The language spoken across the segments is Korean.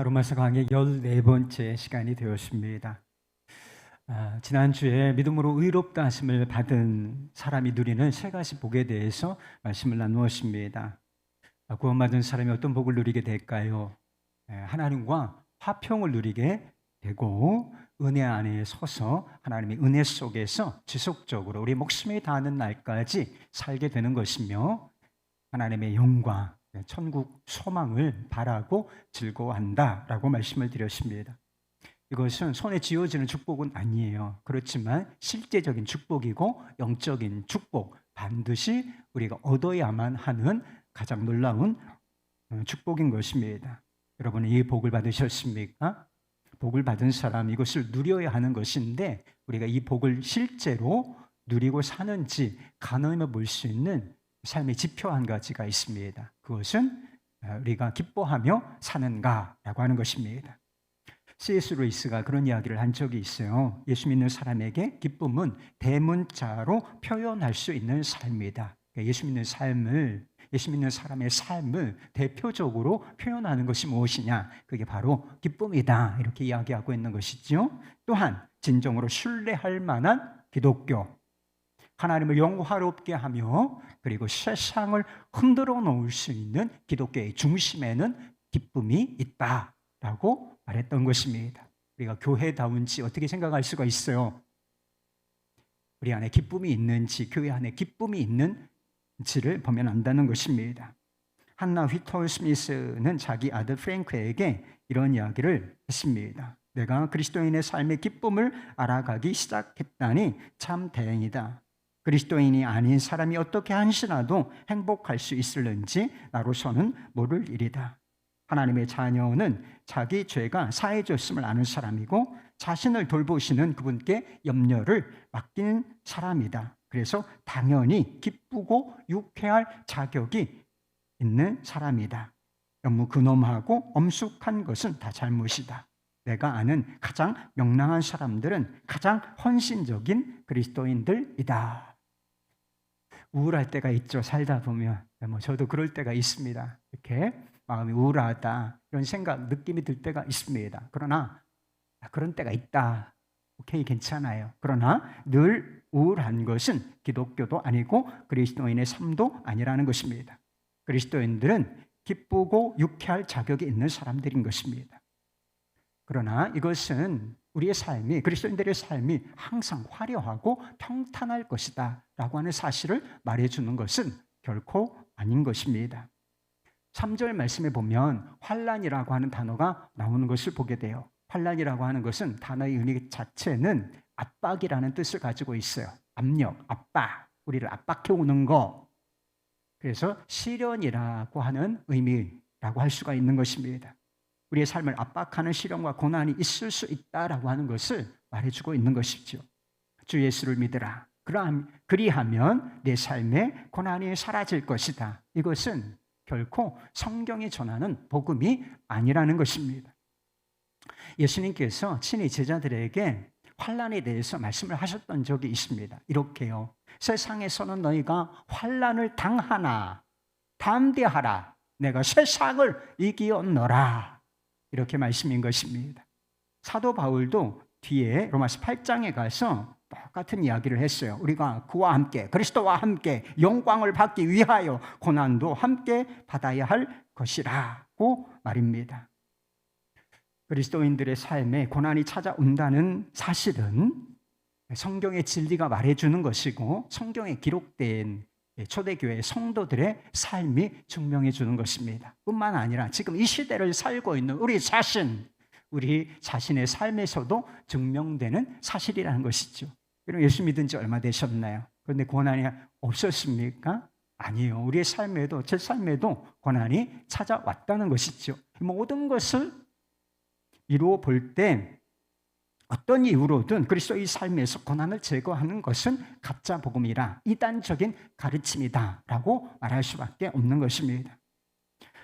로마서 강의 14번째 시간이 되었습니다. 지난주에 믿음으로 의롭다 하심을 받은 사람이 누리는 세 가지 복에 대해서 말씀을 나누었습니다. 구원받은 사람이 어떤 복을 누리게 될까요? 하나님과 화평을 누리게 되고 은혜 안에 서서 하나님의 은혜 속에서 지속적으로 우리 목숨이 닿는 날까지 살게 되는 것이며 하나님의 영광, 천국 소망을 바라고 즐거워한다라고 말씀을 드렸습니다. 이것은 손에 쥐어지는 축복은 아니에요. 그렇지만 실제적인 축복이고 영적인 축복, 반드시 우리가 얻어야만 하는 가장 놀라운 축복인 것입니다. 여러분은 이 복을 받으셨습니까? 복을 받은 사람, 이것을 누려야 하는 것인데 우리가 이 복을 실제로 누리고 사는지 가늠해 볼 수 있는 삶의 지표 한 가지가 있습니다. 그것은 우리가 기뻐하며 사는가라고 하는 것입니다. C.S. 루이스가 그런 이야기를 한 적이 있어요. 예수 믿는 사람에게 기쁨은 대문자로 표현할 수 있는 삶이다. 예수 믿는 사람의 삶을 대표적으로 표현하는 것이 무엇이냐? 그게 바로 기쁨이다. 이렇게 이야기하고 있는 것이죠. 또한 진정으로 신뢰할 만한 기독교, 하나님을 영화롭게 하며 그리고 세상을 흔들어 놓을 수 있는 기독교의 중심에는 기쁨이 있다라고 말했던 것입니다. 우리가 교회다운지 어떻게 생각할 수가 있어요? 우리 안에 기쁨이 있는지, 교회 안에 기쁨이 있는지를 보면 안다는 것입니다. 한나 휘톨 스미스는 자기 아들 프랭크에게 이런 이야기를 했습니다. 내가 그리스도인의 삶의 기쁨을 알아가기 시작했다니 참 다행이다. 그리스도인이 아닌 사람이 어떻게 한시라도 행복할 수 있을는지 나로서는 모를 일이다. 하나님의 자녀는 자기 죄가 사해졌음을 아는 사람이고 자신을 돌보시는 그분께 염려를 맡긴 사람이다. 그래서 당연히 기쁘고 유쾌할 자격이 있는 사람이다. 너무 근엄하고 엄숙한 것은 다 잘못이다. 내가 아는 가장 명랑한 사람들은 가장 헌신적인 그리스도인들이다. 우울할 때가 있죠. 살다 보면. 저도 그럴 때가 있습니다. 이렇게 마음이 우울하다 이런 생각, 느낌이 들 때가 있습니다. 그러나 그런 때가 있다. 오케이, 괜찮아요. 그러나 늘 우울한 것은 기독교도 아니고 그리스도인의 삶도 아니라는 것입니다. 그리스도인들은 기쁘고 유쾌할 자격이 있는 사람들인 것입니다. 그러나 이것은 우리의 삶이, 그리스도인들의 삶이 항상 화려하고 평탄할 것이다 라고 하는 사실을 말해주는 것은 결코 아닌 것입니다. 3절 말씀에 보면 환난이라고 하는 단어가 나오는 것을 보게 돼요. 환난이라고 하는 것은 단어의 의미 자체는 압박이라는 뜻을 가지고 있어요. 압력, 압박, 우리를 압박해 오는 거. 그래서 시련이라고 하는 의미라고 할 수가 있는 것입니다. 우리의 삶을 압박하는 시련과 고난이 있을 수 있다라고 하는 것을 말해주고 있는 것이죠. 주 예수를 믿으라. 그리하면 내 삶에 고난이 사라질 것이다. 이것은 결코 성경이 전하는 복음이 아니라는 것입니다. 예수님께서 친히 제자들에게 환난에 대해서 말씀을 하셨던 적이 있습니다. 이렇게요. 세상에서는 너희가 환난을 당하나 담대하라. 내가 세상을 이기었노라. 이렇게 말씀인 것입니다. 사도 바울도 뒤에 로마서 8장에 가서 똑같은 이야기를 했어요. 우리가 그와 함께, 그리스도와 함께 영광을 받기 위하여 고난도 함께 받아야 할 것이라고 말입니다. 그리스도인들의 삶에 고난이 찾아온다는 사실은 성경의 진리가 말해주는 것이고 성경에 기록된 초대교회 성도들의 삶이 증명해 주는 것입니다. 뿐만 아니라 지금 이 시대를 살고 있는 우리 자신의 삶에서도 증명되는 사실이라는 것이죠. 여러분 예수 믿은 지 얼마 되셨나요? 그런데 고난이 없었습니까? 아니에요. 우리의 삶에도, 제 삶에도 고난이 찾아왔다는 것이죠. 모든 것을 이루어 볼 때 어떤 이유로든 그리스도의 삶에서 고난을 제거하는 것은 가짜 복음이라 이단적인 가르침이다 라고 말할 수밖에 없는 것입니다.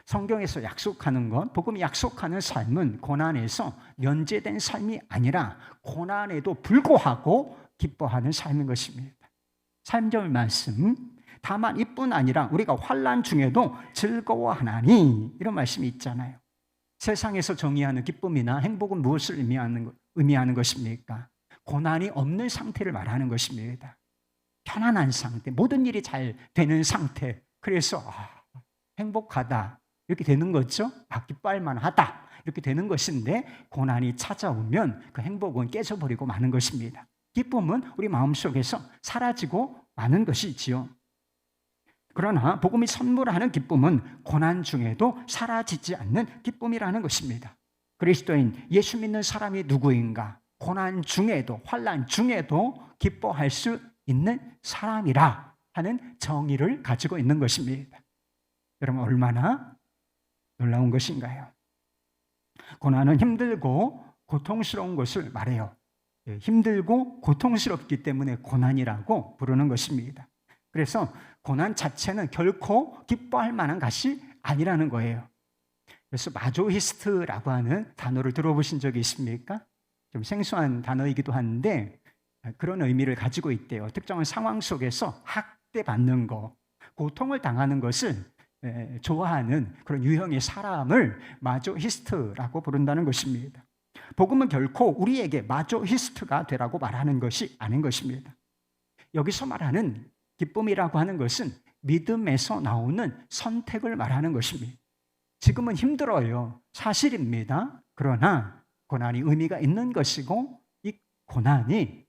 성경에서 약속하는 것, 복음이 약속하는 삶은 고난에서 면제된 삶이 아니라 고난에도 불구하고 기뻐하는 삶인 것입니다. 3절 말씀, 다만 이뿐 아니라 우리가 환난 중에도 즐거워하나니 이런 말씀이 있잖아요. 세상에서 정의하는 기쁨이나 행복은 무엇을 의미하는 것입니까? 고난이 없는 상태를 말하는 것입니다. 편안한 상태, 모든 일이 잘 되는 상태. 그래서 행복하다 이렇게 되는 거죠. 기뻐할 만하다 이렇게 되는 것인데, 고난이 찾아오면 그 행복은 깨져버리고 마는 것입니다. 기쁨은 우리 마음속에서 사라지고 마는 것이지요. 그러나 복음이 선물하는 기쁨은 고난 중에도 사라지지 않는 기쁨이라는 것입니다. 그리스도인 예수 믿는 사람이 누구인가? 고난 중에도, 환난 중에도 기뻐할 수 있는 사람이라 하는 정의를 가지고 있는 것입니다. 여러분, 얼마나 놀라운 것인가요? 고난은 힘들고 고통스러운 것을 말해요. 힘들고 고통스럽기 때문에 고난이라고 부르는 것입니다. 그래서 고난 자체는 결코 기뻐할 만한 것이 아니라는 거예요. 그래서 마조히스트라고 하는 단어를 들어보신 적이 있습니까? 좀 생소한 단어이기도 한데 그런 의미를 가지고 있대요. 특정한 상황 속에서 학대받는 거, 고통을 당하는 것을 좋아하는 그런 유형의 사람을 마조히스트라고 부른다는 것입니다. 복음은 결코 우리에게 마조히스트가 되라고 말하는 것이 아닌 것입니다. 여기서 말하는 기쁨이라고 하는 것은 믿음에서 나오는 선택을 말하는 것입니다. 지금은 힘들어요. 사실입니다. 그러나 고난이 의미가 있는 것이고, 이 고난이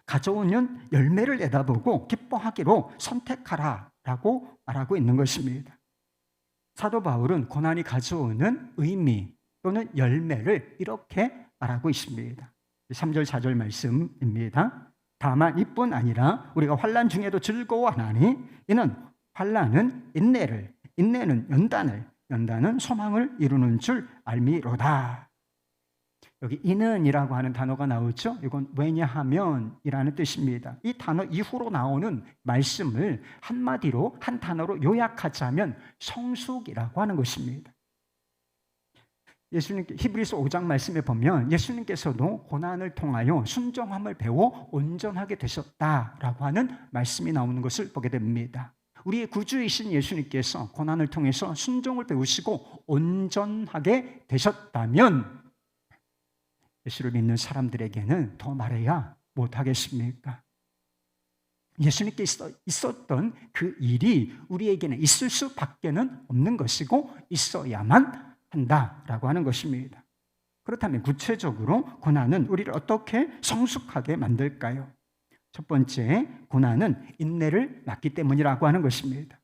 가져오는 열매를 내다보고 기뻐하기로 선택하라라고 말하고 있는 것입니다. 사도 바울은 고난이 가져오는 의미 또는 열매를 이렇게 말하고 있습니다. 3절 4절 말씀입니다. 다만 이뿐 아니라 우리가 환난 중에도 즐거워하나니 이는 환난은 인내를, 인내는 연단을, 연단은 소망을 이루는 줄 알미로다. 여기 이는이라고 하는 단어가 나오죠. 이건 왜냐하면이라는 뜻입니다. 이 단어 이후로 나오는 말씀을 한마디로 한 단어로 요약하자면 성숙이라고 하는 것입니다. 예수님 히브리서 5장 말씀에 보면 예수님께서도 고난을 통하여 순종함을 배워 온전하게 되셨다라고 하는 말씀이 나오는 것을 보게 됩니다. 우리의 구주이신 예수님께서 고난을 통해서 순종을 배우시고 온전하게 되셨다면 예수를 믿는 사람들에게는 더 말해야 못하겠습니까? 예수님께 있었던 그 일이 우리에게는 있을 수밖에는 없는 것이고 있어야만 한다라고 하는 것입니다. 그렇다면 구체적으로 고난은 우리를 어떻게 성숙하게 만들까요? 첫 번째, 고난은 인내를 낳기 때문이라고 하는 것입니다.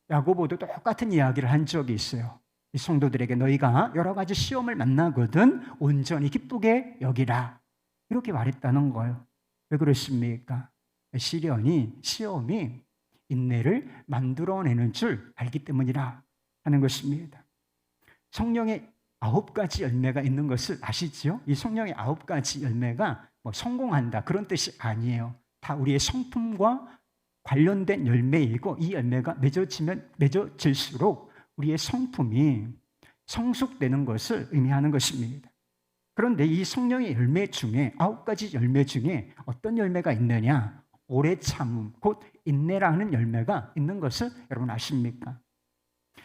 야고보도 똑같은 이야기를 한 적이 있어요. 이 성도들에게 너희가 여러 가지 시험을 만나거든 온전히 기쁘게 여기라 이렇게 말했다는 거예요. 왜 그렇습니까? 시험이 인내를 만들어내는 줄 알기 때문이라 하는 것입니다. 성령의 9가지 열매가 있는 것을 아시죠? 이 성령의 9가지 열매가 성공한다 그런 뜻이 아니에요. 다 우리의 성품과 관련된 열매이고, 이 열매가 맺어질수록 우리의 성품이 성숙되는 것을 의미하는 것입니다. 그런데 이 성령의 열매 중에 9가지 열매 중에 어떤 열매가 있느냐? 오래 참음, 곧 인내라는 열매가 있는 것을 여러분 아십니까?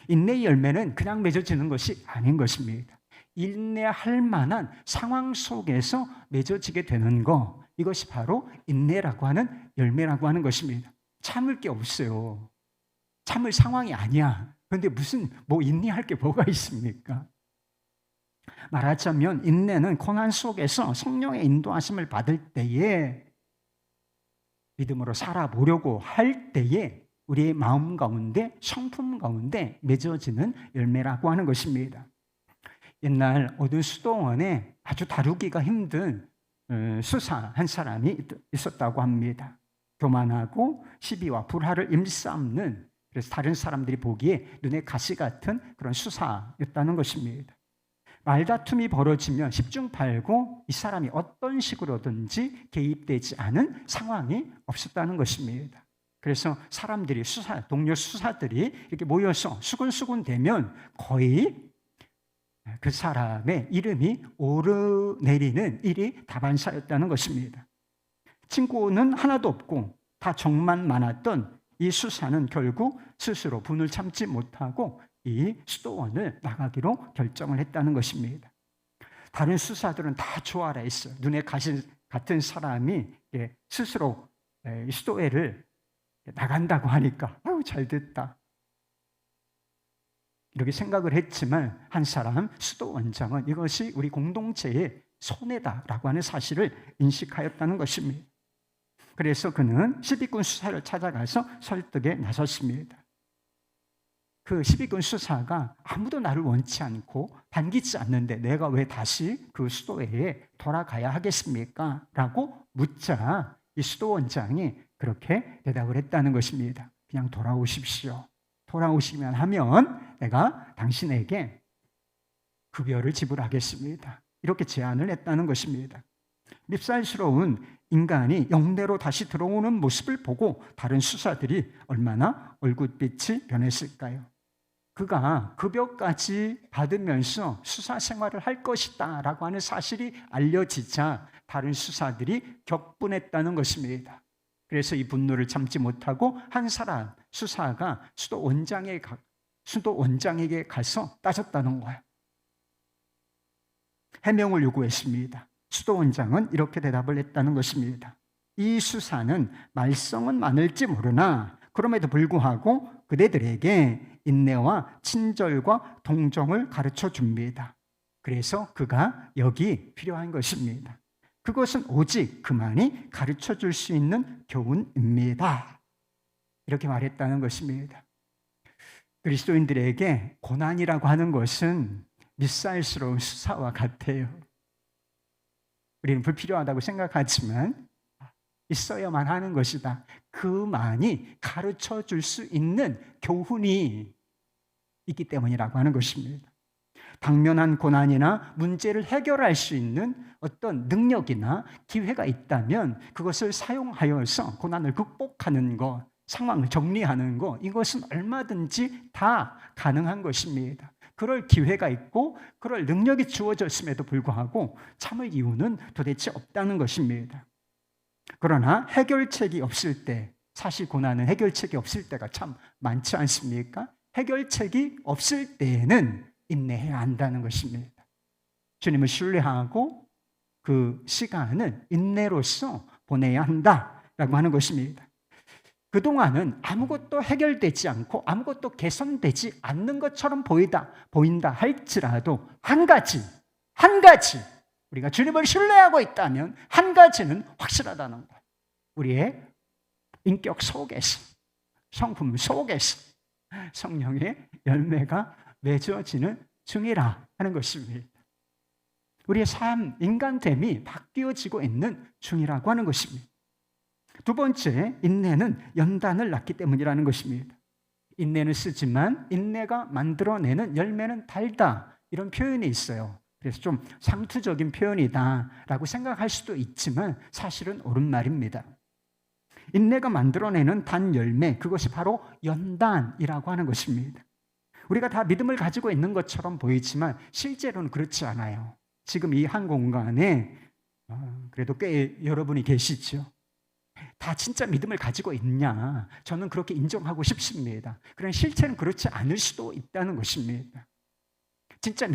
인내의 열매는 그냥 맺어지는 것이 아닌 것입니다. 인내할 만한 상황 속에서 맺어지게 되는 것, 이것이 바로 인내라고 하는 열매라고 하는 것입니다. 참을 게 없어요. 참을 상황이 아니야. 그런데 무슨 인내할 게 뭐가 있습니까? 말하자면 인내는 고난 속에서 성령의 인도하심을 받을 때에, 믿음으로 살아보려고 할 때에 우리의 마음 가운데, 성품 가운데 맺어지는 열매라고 하는 것입니다. 옛날 어느 수도원에 아주 다루기가 힘든 수사 한 사람이 있었다고 합니다. 교만하고 시비와 불화를 일삼는, 그래서 다른 사람들이 보기에 눈에 가시 같은 그런 수사였다는 것입니다. 말다툼이 벌어지면 10중 8구 이 사람이 어떤 식으로든지 개입되지 않은 상황이 없었다는 것입니다. 그래서 사람들이 동료 수사들이 이렇게 모여서 수군수군 되면 거의 그 사람의 이름이 오르내리는 일이 다반사였다는 것입니다. 친구는 하나도 없고 다 정만 많았던 이 수사는 결국 스스로 분을 참지 못하고 이 수도원을 나가기로 결정을 했다는 것입니다. 다른 수사들은 다 조아라 했어요. 눈에 같은 사람이 스스로 수도회를 나간다고 하니까 아유 잘 됐다 이렇게 생각을 했지만, 한 사람 수도원장은 이것이 우리 공동체의 손해다라고 하는 사실을 인식하였다는 것입니다. 그래서 그는 10위군 수사를 찾아가서 설득에 나섰습니다. 그 10위군 수사가 아무도 나를 원치 않고 반기지 않는데 내가 왜 다시 그 수도회에 돌아가야 하겠습니까? 라고 묻자 이 수도원장이 그렇게 대답을 했다는 것입니다. 그냥 돌아오십시오. 돌아오시면 하면 내가 당신에게 급여를 지불하겠습니다. 이렇게 제안을 했다는 것입니다. 밉살스러운 인간이 영내로 다시 들어오는 모습을 보고 다른 수사들이 얼마나 얼굴빛이 변했을까요? 그가 급여까지 받으면서 수사 생활을 할 것이다 라고 하는 사실이 알려지자 다른 수사들이 격분했다는 것입니다. 그래서 이 분노를 참지 못하고 한 사람 수사가 수도원장에게 가서 따졌다는 거예요. 해명을 요구했습니다. 수도원장은 이렇게 대답을 했다는 것입니다. 이 수사는 말썽은 많을지 모르나 그럼에도 불구하고 그대들에게 인내와 친절과 동정을 가르쳐 줍니다. 그래서 그가 여기 필요한 것입니다. 그것은 오직 그만이 가르쳐 줄 수 있는 교훈입니다. 이렇게 말했다는 것입니다. 그리스도인들에게 고난이라고 하는 것은 밉살스러운 수사와 같아요. 우리는 불필요하다고 생각하지만 있어야만 하는 것이다. 그만이 가르쳐 줄 수 있는 교훈이 있기 때문이라고 하는 것입니다. 당면한 고난이나 문제를 해결할 수 있는 어떤 능력이나 기회가 있다면 그것을 사용하여서 고난을 극복하는 것, 상황을 정리하는 것, 이것은 얼마든지 다 가능한 것입니다. 그럴 기회가 있고 그럴 능력이 주어졌음에도 불구하고 참을 이유는 도대체 없다는 것입니다. 그러나 해결책이 없을 때, 사실 고난은 해결책이 없을 때가 참 많지 않습니까? 해결책이 없을 때에는 인내해야 한다는 것입니다. 주님을 신뢰하고 그 시간을 인내로서 보내야 한다라고 하는 것입니다. 그동안은 아무것도 해결되지 않고 아무것도 개선되지 않는 것처럼 보인다 할지라도 한 가지 우리가 주님을 신뢰하고 있다면 한 가지는 확실하다는 거예요. 우리의 인격 속에서, 성품 속에서 성령의 열매가 맺어지는 중이라 하는 것입니다. 우리의 삶, 인간됨이 바뀌어지고 있는 중이라고 하는 것입니다. 두 번째, 인내는 연단을 낳기 때문이라는 것입니다. 인내는 쓰지만 인내가 만들어내는 열매는 달다, 이런 표현이 있어요. 그래서 좀 상투적인 표현이다라고 생각할 수도 있지만 사실은 옳은 말입니다. 인내가 만들어내는 단 열매, 그것이 바로 연단이라고 하는 것입니다. 우리가 다 믿음을 가지고 있는 것처럼 보이지만 실제로는 그렇지 않아요. 지금 이 한 공간에 그래도 꽤 여러분이 계시죠. 다 진짜 믿음을 가지고 있냐? 저는 그렇게 인정하고 싶습니다. 그러나 실체는 그렇지 않을 수도 있다는 것입니다. 진짜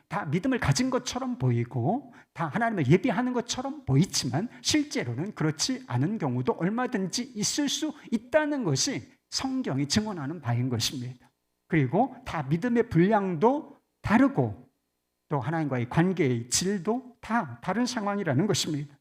다 믿음을 가진 것처럼 보이고 다 하나님을 예비하는 것처럼 보이지만 실제로는 그렇지 않은 경우도 얼마든지 있을 수 있다는 것이 성경이 증언하는 바인 것입니다. 그리고 다 믿음의 분량도 다르고 또 하나님과의 관계의 질도 다 다른 상황이라는 것입니다.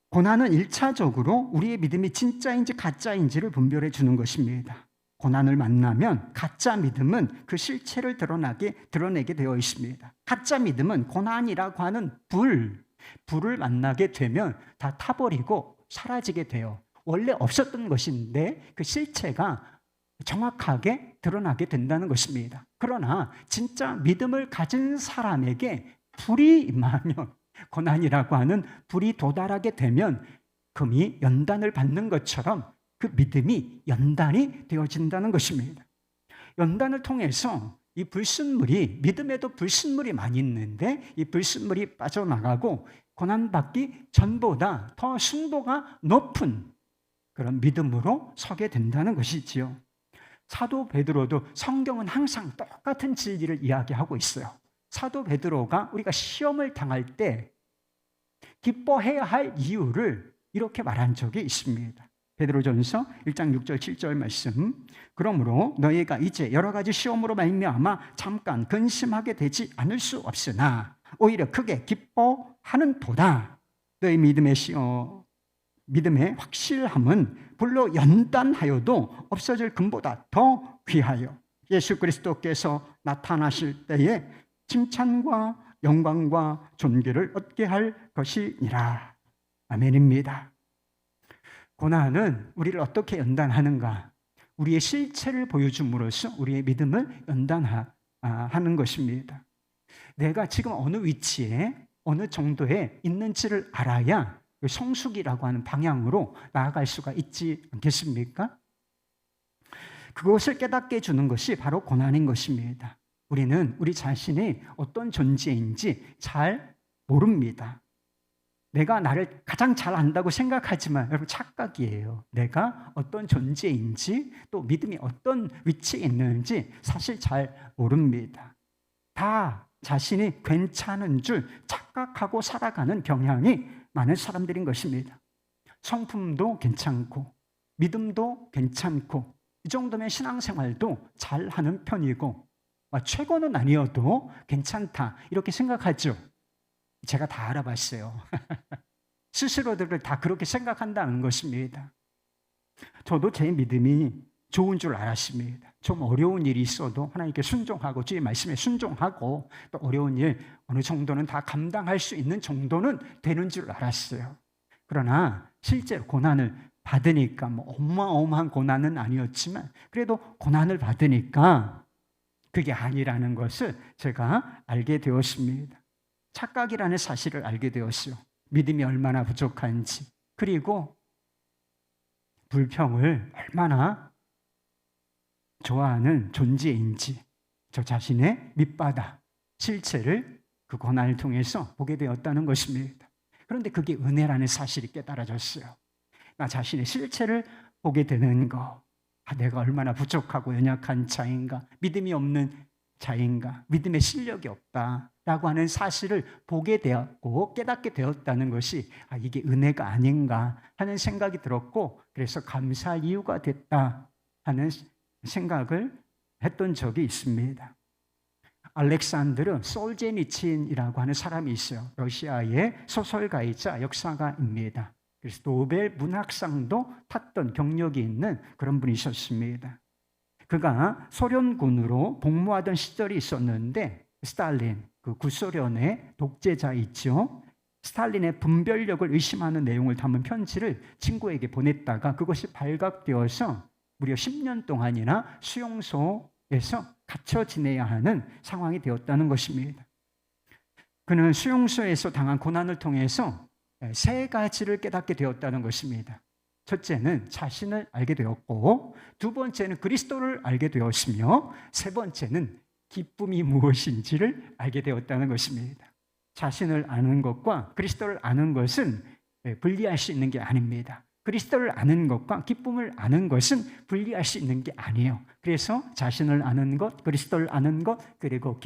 고난은 1차적으로 우리의 믿음이 진짜인지 가짜인지를 분별해 주는 것입니다. 고난을 만나면 가짜 믿음은 그 실체를 드러내게 되어 있습니다. 가짜 믿음은 고난이라고 하는 불을 만나게 되면 다 타버리고 사라지게 돼요. 원래 없었던 것인데 그 실체가 정확하게 드러나게 된다는 것입니다. 그러나 진짜 믿음을 가진 사람에게 불이 임하면, 고난이라고 하는 불이 도달하게 되면 금이 연단을 받는 것처럼 그 믿음이 연단이 되어진다는 것입니다. 연단을 통해서 이 불순물이, 믿음에도 불순물이 많이 있는데 이 불순물이 빠져나가고 고난받기 전보다 더 순도가 높은 그런 믿음으로 서게 된다는 것이지요. 사도 베드로도 성경은 항상 똑같은 진리를 이야기하고 있어요. 사도 베드로가 우리가 시험을 당할 때 기뻐해야 할 이유를 이렇게 말한 적이 있습니다. 베드로전서 1장 6절 7절 말씀. 그러므로 너희가 이제 여러 가지 시험으로 말미암아 잠깐 근심하게 되지 않을 수 없으나 오히려 크게 기뻐하는 도다. 너희 믿음의 확실함은 불로 연단하여도 없어질 금보다 더 귀하여 예수 그리스도께서 나타나실 때에 칭찬과 영광과 존귀를 얻게 할 것이니라. 아멘입니다. 고난은 우리를 어떻게 연단하는가? 우리의 실체를 보여줌으로써 우리의 믿음을 연단하는 것입니다. 내가 지금 어느 위치에 어느 정도에 있는지를 알아야 성숙이라고 하는 방향으로 나아갈 수가 있지 않겠습니까? 그것을 깨닫게 해주는 것이 바로 고난인 것입니다. 우리는 우리 자신이 어떤 존재인지 잘 모릅니다. 내가 나를 가장 잘 안다고 생각하지만 여러분 착각이에요. 내가 어떤 존재인지 또 믿음이 어떤 위치에 있는지 사실 잘 모릅니다. 다 자신이 괜찮은 줄 착각하고 살아가는 경향이 많은 사람들인 것입니다. 성품도 괜찮고 믿음도 괜찮고 이 정도면 신앙생활도 잘하는 편이고 최고는 아니어도 괜찮다 이렇게 생각하죠. 제가 다 알아봤어요. 스스로들을 다 그렇게 생각한다는 것입니다. 저도 제 믿음이 좋은 줄 알았습니다. 좀 어려운 일이 있어도 하나님께 순종하고 주의 말씀에 순종하고 또 어려운 일 어느 정도는 다 감당할 수 있는 정도는 되는 줄 알았어요. 그러나 실제로 고난을 받으니까 어마어마한 고난은 아니었지만 그래도 고난을 받으니까 그게 아니라는 것을 제가 알게 되었습니다. 착각이라는 사실을 알게 되었어요. 믿음이 얼마나 부족한지, 그리고 불평을 얼마나 좋아하는 존재인지 저 자신의 밑바닥, 실체를 그 고난을 통해서 보게 되었다는 것입니다. 그런데 그게 은혜라는 사실이 깨달아졌어요. 나 자신의 실체를 보게 되는 거, 내가 얼마나 부족하고 연약한 자인가, 믿음이 없는 자인가, 믿음의 실력이 없다라고 하는 사실을 보게 되었고 깨닫게 되었다는 것이 이게 은혜가 아닌가 하는 생각이 들었고, 그래서 감사할 이유가 됐다 하는 생각을 했던 적이 있습니다. 알렉산드르 솔제니친이라고 하는 사람이 있어요. 러시아의 소설가이자 역사가입니다. 그래서 노벨 문학상도 탔던 경력이 있는 그런 분이셨습니다. 그가 소련군으로 복무하던 시절이 있었는데 스탈린, 그 구소련의 독재자 있죠. 스탈린의 분별력을 의심하는 내용을 담은 편지를 친구에게 보냈다가 그것이 발각되어서 무려 10년 동안이나 수용소에서 갇혀 지내야 하는 상황이 되었다는 것입니다. 그는 수용소에서 당한 고난을 통해서 3가지를 깨닫게 되었다는 것입니다. 첫째는 자신을 알게 되었고, 두 번째는 그리스도를 알게 되었으며, 세 번째는 기쁨이 무엇인지를 알게 되었다는 것입니다. 자신을 아는 것과 그리스도를 아는 것은 분리할 수 있는 게 아닙니다. 그리스도를 아는 것과 기쁨을 아는 것은 분리할 수 있는 게 아니에요. 그래서 자신을 아는 것, 그리스도를 아는 것, 그리고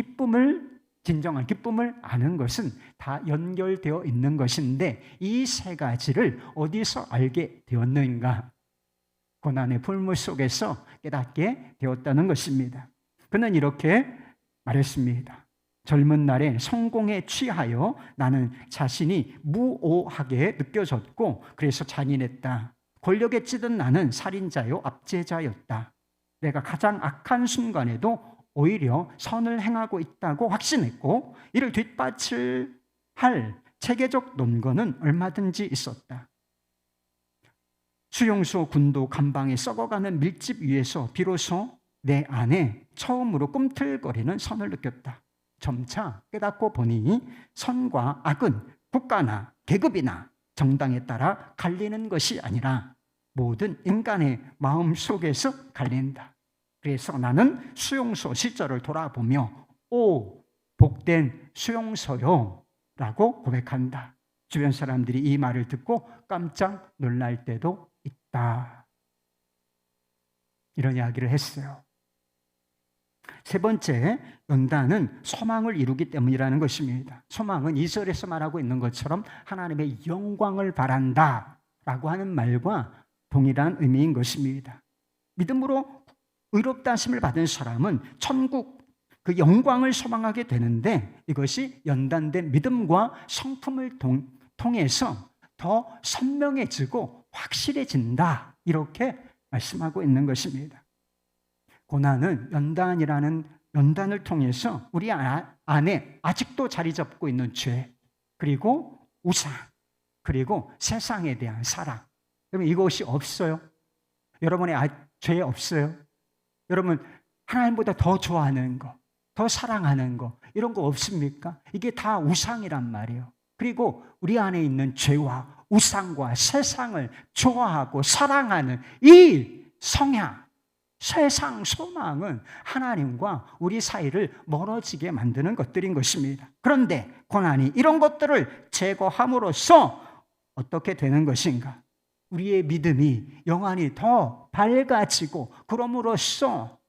진정한 기쁨을 아는 것은 다 연결되어 있는 것인데 이 3가지를 어디서 알게 되었는가? 고난의 풀물 속에서 깨닫게 되었다는 것입니다. 그는 이렇게 말했습니다. 젊은 날에 성공에 취하여 나는 자신이 무오하게 느껴졌고 그래서 잔인했다. 권력에 찌든 나는 살인자요 압제자였다. 내가 가장 악한 순간에도 오히려 선을 행하고 있다고 확신했고 이를 뒷받침할 체계적 논거는 얼마든지 있었다. 수용소 군도 감방에 썩어가는 밀집 위에서 비로소 내 안에 처음으로 꿈틀거리는 선을 느꼈다. 점차 깨닫고 보니 선과 악은 국가나 계급이나 정당에 따라 갈리는 것이 아니라 모든 인간의 마음 속에서 갈린다. 그래서 나는 수용소 시절을 돌아보며 오, 복된 수용소요 라고 고백한다. 주변 사람들이 이 말을 듣고 깜짝 놀랄 때도 있다. 이런 이야기를 했어요. 세 번째, 연단은 소망을 이루기 때문이라는 것입니다. 소망은 2절에서 말하고 있는 것처럼 하나님의 영광을 바란다 라고 하는 말과 동일한 의미인 것입니다. 믿음으로 의롭다 하심을 받은 사람은 천국 그 영광을 소망하게 되는데, 이것이 연단된 믿음과 성품을 통해서 더 선명해지고 확실해진다, 이렇게 말씀하고 있는 것입니다. 고난은 연단을 통해서 우리 안에 아직도 자리 잡고 있는 죄, 그리고 우상, 그리고 세상에 대한 사랑. 그러면 이것이 없어요? 여러분의 죄 없어요? 여러분 하나님보다 더 좋아하는 거, 더 사랑하는 거, 이런 거 없습니까? 이게 다 우상이란 말이에요. 그리고 우리 안에 있는 죄와 우상과 세상을 좋아하고 사랑하는 이 성향, 세상 소망은 하나님과 우리 사이를 멀어지게 만드는 것들인 것입니다. 그런데 고난이 이런 것들을 제거함으로써 어떻게 되는 것인가? 우리의 믿음이 영원히 더 밝아지고, 그럼으로써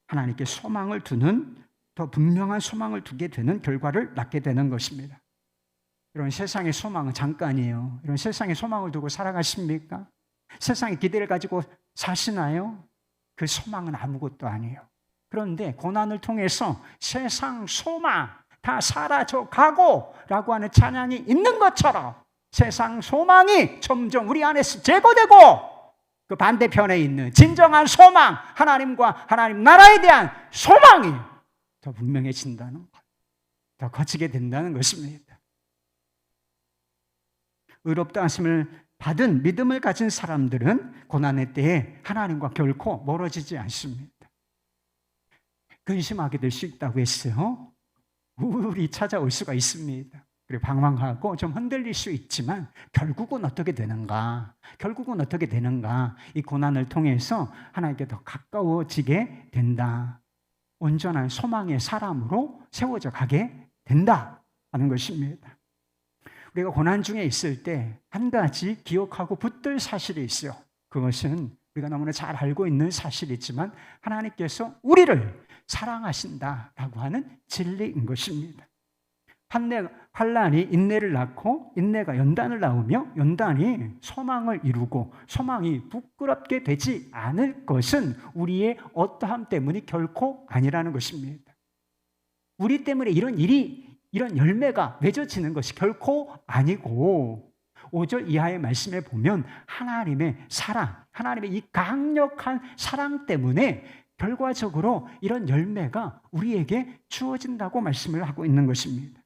하나님께 소망을 두는, 더 분명한 소망을 두게 되는 결과를 낳게 되는 것입니다. 이런 세상의 소망은 잠깐이에요. 이런 세상의 소망을 두고 살아가십니까? 세상의 기대를 가지고 사시나요? 그 소망은 아무것도 아니에요. 그런데 고난을 통해서 세상 소망 다 사라져 가고 라고 하는 찬양이 있는 것처럼, 세상 소망이 점점 우리 안에서 제거되고, 그 반대편에 있는 진정한 소망, 하나님과 하나님 나라에 대한 소망이 더 분명해진다는 것, 더 커지게 된다는 것입니다. 의롭다 하심을 받은 믿음을 가진 사람들은 고난의 때에 하나님과 결코 멀어지지 않습니다. 근심하게 될 수 있다고 했어요. 우울이 찾아올 수가 있습니다. 그리고 방황하고 좀 흔들릴 수 있지만 결국은 어떻게 되는가? 이 고난을 통해서 하나님께 더 가까워지게 된다. 온전한 소망의 사람으로 세워져 가게 된다 하는 것입니다. 우리가 고난 중에 있을 때 한 가지 기억하고 붙들 사실이 있어요. 그것은 우리가 너무나 잘 알고 있는 사실이지만 하나님께서 우리를 사랑하신다라고 하는 진리인 것입니다. 환난이 인내를 낳고, 인내가 연단을 낳으며, 연단이 소망을 이루고, 소망이 부끄럽게 되지 않을 것은 우리의 어떠함 때문이 결코 아니라는 것입니다. 우리 때문에 이런 열매가 맺어지는 것이 결코 아니고, 5절 이하의 말씀에 보면 하나님의 사랑, 하나님의 이 강력한 사랑 때문에 결과적으로 이런 열매가 우리에게 주어진다고 말씀을 하고 있는 것입니다.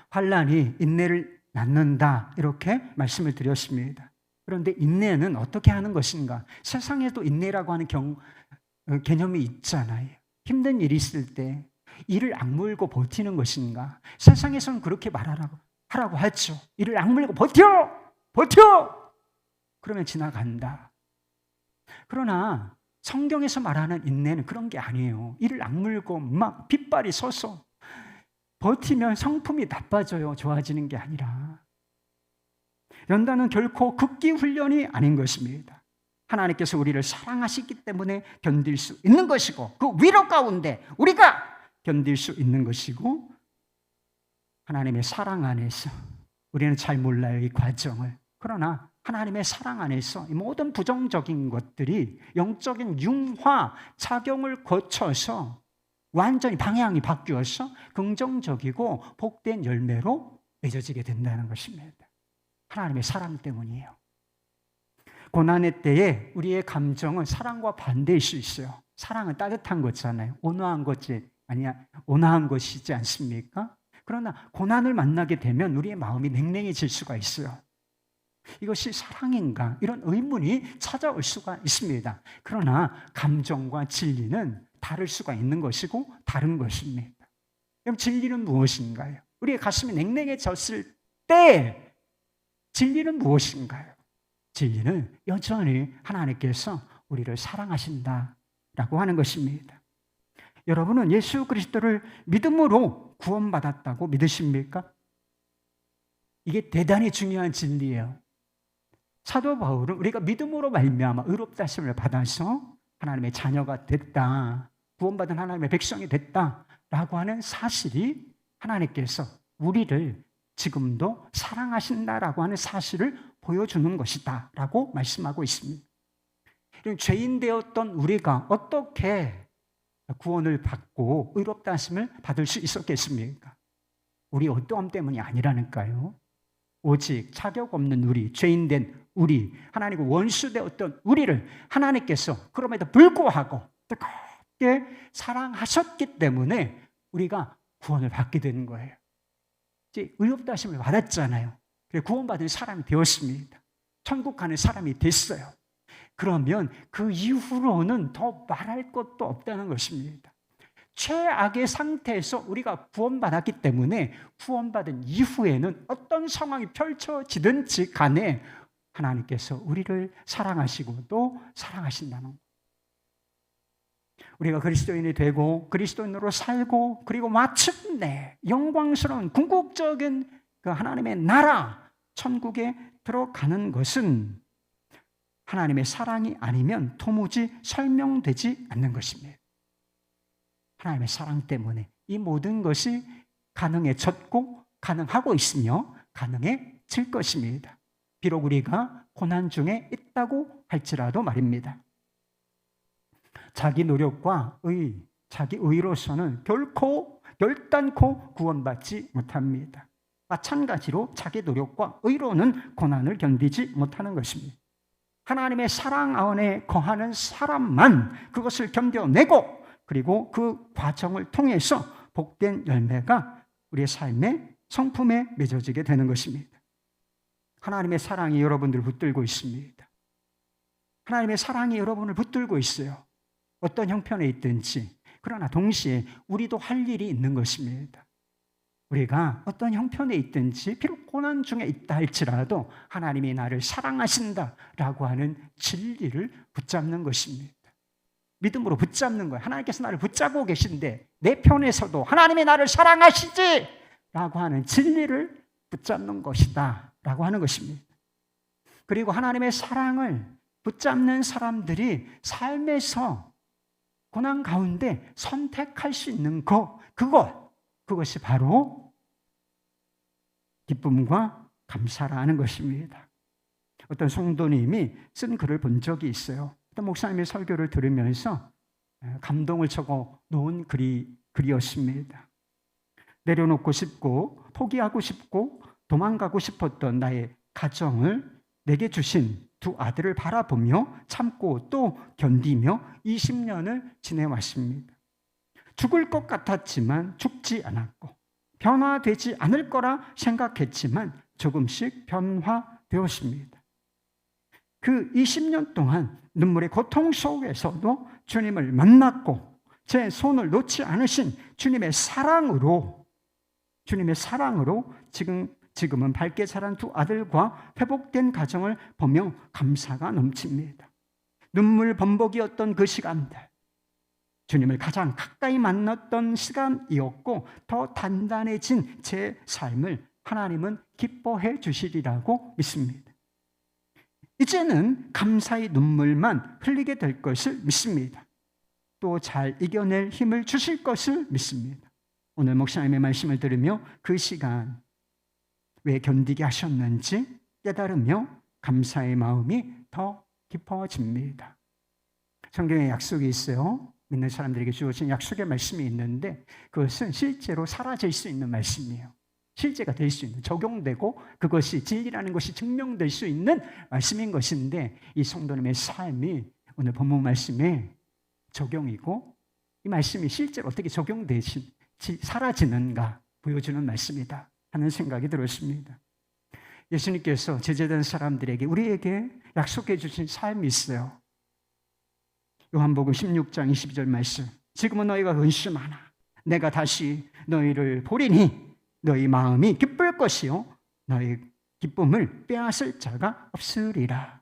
환난이 인내를 낳는다, 이렇게 말씀을 드렸습니다. 그런데 인내는 어떻게 하는 것인가? 세상에도 인내라고 하는 개념이 있잖아요. 힘든 일이 있을 때 이를 악물고 버티는 것인가? 세상에서는 그렇게 하라고 하죠. 이를 악물고 버텨! 그러면 지나간다. 그러나 성경에서 말하는 인내는 그런 게 아니에요. 이를 악물고 막 빗발이 서서 버티면 성품이 나빠져요. 좋아지는 게 아니라. 연단은 결코 극기 훈련이 아닌 것입니다. 하나님께서 우리를 사랑하시기 때문에 견딜 수 있는 것이고, 그 위로 가운데 우리가 견딜 수 있는 것이고, 하나님의 사랑 안에서 우리는 잘 몰라요, 이 과정을. 그러나 하나님의 사랑 안에서 이 모든 부정적인 것들이 영적인 융화 작용을 거쳐서 완전히 방향이 바뀌어서 긍정적이고 복된 열매로 맺어지게 된다는 것입니다. 하나님의 사랑 때문이에요. 고난의 때에 우리의 감정은 사랑과 반대일 수 있어요. 사랑은 따뜻한 거잖아요. 온화한 것이지 않습니까? 그러나 고난을 만나게 되면 우리의 마음이 냉랭해질 수가 있어요. 이것이 사랑인가? 이런 의문이 찾아올 수가 있습니다. 그러나 감정과 진리는 다를 수가 있는 것이고 다른 것입니다. 그럼 진리는 무엇인가요? 우리의 가슴이 냉랭해졌을 때 진리는 무엇인가요? 진리는 여전히 하나님께서 우리를 사랑하신다라고 하는 것입니다. 여러분은 예수 그리스도를 믿음으로 구원받았다고 믿으십니까? 이게 대단히 중요한 진리예요. 사도 바울은 우리가 믿음으로 말미암아 의롭다 하심을 받아서 하나님의 자녀가 됐다, 구원받은 하나님의 백성이 됐다라고 하는 사실이 하나님께서 우리를 지금도 사랑하신다라고 하는 사실을 보여주는 것이다 라고 말씀하고 있습니다. 죄인 되었던 우리가 어떻게 구원을 받고 의롭다 하심을 받을 수 있었겠습니까? 우리 어떠함 때문이 아니라니까요. 오직 자격 없는 우리, 죄인된 우리, 하나님과 원수되었던 우리를 하나님께서 그럼에도 불구하고 뜨겁게 사랑하셨기 때문에 우리가 구원을 받게 되는 거예요. 이제 의롭다 하심을 받았잖아요. 그래서 구원받은 사람이 되었습니다. 천국 가는 사람이 됐어요. 그러면 그 이후로는 더 말할 것도 없다는 것입니다. 최악의 상태에서 우리가 구원받았기 때문에 구원받은 이후에는 어떤 상황이 펼쳐지든지 간에 하나님께서 우리를 사랑하시고 또 사랑하신다는 것. 우리가 그리스도인이 되고 그리스도인으로 살고 그리고 마침내 영광스러운 궁극적인 그 하나님의 나라 천국에 들어가는 것은 하나님의 사랑이 아니면 도무지 설명되지 않는 것입니다. 하나님의 사랑 때문에 이 모든 것이 가능해졌고 가능하고 있으며 가능해질 것입니다. 비록 우리가 고난 중에 있다고 할지라도 말입니다. 자기 노력과 자기 의로서는 결단코 구원받지 못합니다. 마찬가지로 자기 노력과 의로는 고난을 견디지 못하는 것입니다. 하나님의 사랑 안에 거하는 사람만 그것을 견뎌내고 그리고 그 과정을 통해서 복된 열매가 우리의 삶의 성품에 맺어지게 되는 것입니다. 하나님의 사랑이 여러분들을 붙들고 있습니다. 하나님의 사랑이 여러분을 붙들고 있어요. 어떤 형편에 있든지. 그러나 동시에 우리도 할 일이 있는 것입니다. 우리가 어떤 형편에 있든지 비록 고난 중에 있다 할지라도 하나님이 나를 사랑하신다라고 하는 진리를 붙잡는 것입니다. 믿음으로 붙잡는 거예요. 하나님께서 나를 붙잡고 계신데 내 편에서도 하나님이 나를 사랑하시지 라고 하는 진리를 붙잡는 것이다 라고 하는 것입니다. 그리고 하나님의 사랑을 붙잡는 사람들이 삶에서 고난 가운데 선택할 수 있는 그것이 바로 기쁨과 감사라는 것입니다. 어떤 성도님이 쓴 글을 본 적이 있어요. 어떤 목사님의 설교를 들으면서 감동을 적어 놓은 글이었습니다. 내려놓고 싶고 포기하고 싶고 도망가고 싶었던 나의 가정을 내게 주신 두 아들을 바라보며 참고 또 견디며 20년을 지내왔습니다. 죽을 것 같았지만 죽지 않았고 변화되지 않을 거라 생각했지만 조금씩 변화되었습니다. 그 20년 동안 눈물의 고통 속에서도 주님을 만났고 제 손을 놓지 않으신 주님의 사랑으로 지금은 밝게 자란 두 아들과 회복된 가정을 보며 감사가 넘칩니다. 눈물 범벅이었던 그 시간들, 주님을 가장 가까이 만났던 시간이었고 더 단단해진 제 삶을 하나님은 기뻐해 주시리라고 믿습니다. 이제는 감사의 눈물만 흘리게 될 것을 믿습니다. 또 잘 이겨낼 힘을 주실 것을 믿습니다. 오늘 목사님의 말씀을 들으며 그 시간 왜 견디게 하셨는지 깨달으며 감사의 마음이 더 깊어집니다. 성경에 약속이 있어요. 믿는 사람들에게 주어진 약속의 말씀이 있는데 그것은 실제로 사라질 수 있는 말씀이에요. 실제가 될 수 있는, 적용되고 그것이 진리라는 것이 증명될 수 있는 말씀인 것인데 이 성도님의 삶이 오늘 본문 말씀에 적용이고 이 말씀이 실제로 어떻게 적용되지 사라지는가 보여주는 말씀이다 하는 생각이 들었습니다. 예수님께서 제자된 사람들에게 우리에게 약속해 주신 삶이 있어요. 요한복음 16장 22절 말씀. 지금은 너희가 근심하나 내가 다시 너희를 보리니 너희 마음이 기쁠 것이요 너희 기쁨을 빼앗을 자가 없으리라.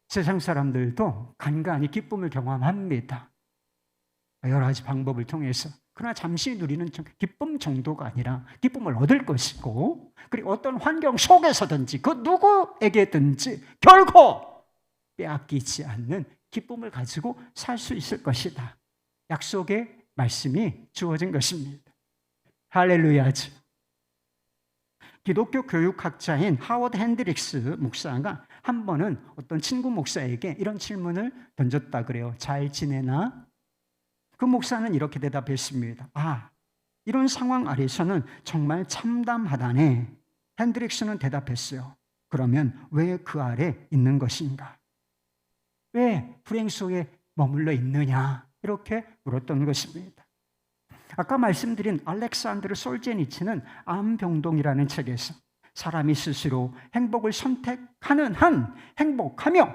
세상 사람들도 간간히 기쁨을 경험합니다. 여러 가지 방법을 통해서. 그러나 잠시 누리는 기쁨 정도가 아니라 기쁨을 얻을 것이고, 그리고 어떤 환경 속에서든지 그 누구에게든지 결코 빼앗기지 않는 기쁨을 가지고 살 수 있을 것이다. 약속의 말씀이 주어진 것입니다. 할렐루야지. 기독교 교육학자인 하워드 핸드릭스 목사가 한 번은 어떤 친구 목사에게 이런 질문을 던졌다 그래요. 잘 지내나? 그 목사는 이렇게 대답했습니다. 이런 상황 아래서는 정말 참담하다네. 핸드릭스는 대답했어요. 그러면 왜 그 아래 있는 것인가? 왜 불행 속에 머물러 있느냐? 이렇게 물었던 것입니다. 아까 말씀드린 알렉산드르 솔제니치는 암병동이라는 책에서 사람이 스스로 행복을 선택하는 한 행복하며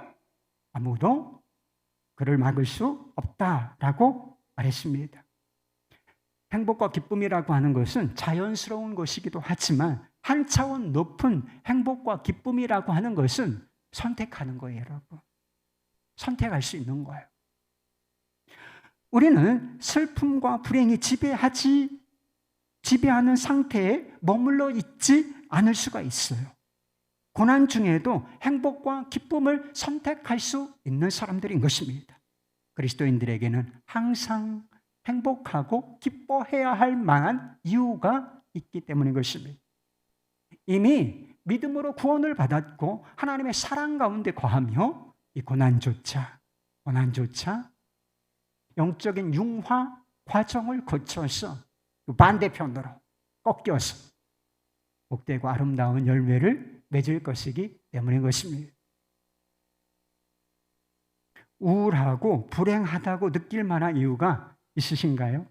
아무도 그를 막을 수 없다라고 말했습니다. 행복과 기쁨이라고 하는 것은 자연스러운 것이기도 하지만 한 차원 높은 행복과 기쁨이라고 하는 것은 선택하는 거예요, 여러분. 선택할 수 있는 거예요. 우리는 슬픔과 불행이 지배하는 상태에 머물러 있지 않을 수가 있어요. 고난 중에도 행복과 기쁨을 선택할 수 있는 사람들인 것입니다. 그리스도인들에게는 항상 행복하고 기뻐해야 할 만한 이유가 있기 때문인 것입니다. 이미 믿음으로 구원을 받았고 하나님의 사랑 가운데 거하며 이 고난조차 영적인 융화 과정을 거쳐서 반대편으로 꺾여서 복되고 아름다운 열매를 맺을 것이기 때문인 것입니다. 우울하고 불행하다고 느낄 만한 이유가 있으신가요?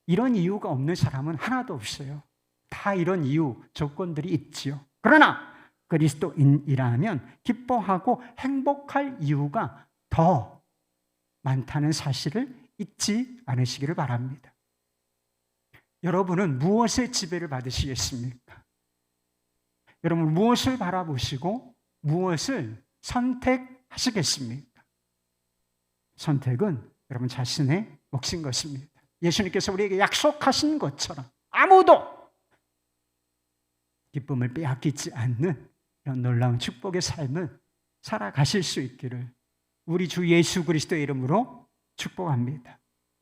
이런 이유가 없는 사람은 하나도 없어요. 다 이런 이유, 조건들이 있지요. 그러나 그리스도인이라면 기뻐하고 행복할 이유가 더 많다는 사실을 잊지 않으시기를 바랍니다. 여러분은 무엇의 지배를 받으시겠습니까? 여러분 무엇을 바라보시고 무엇을 선택하시겠습니까? 선택은 여러분 자신의 몫인 것입니다. 예수님께서 우리에게 약속하신 것처럼 아무도 기쁨을 빼앗기지 않는 이런 놀라운 축복의 삶을 살아가실 수 있기를 우리 주 예수 그리스도의 이름으로 축복합니다.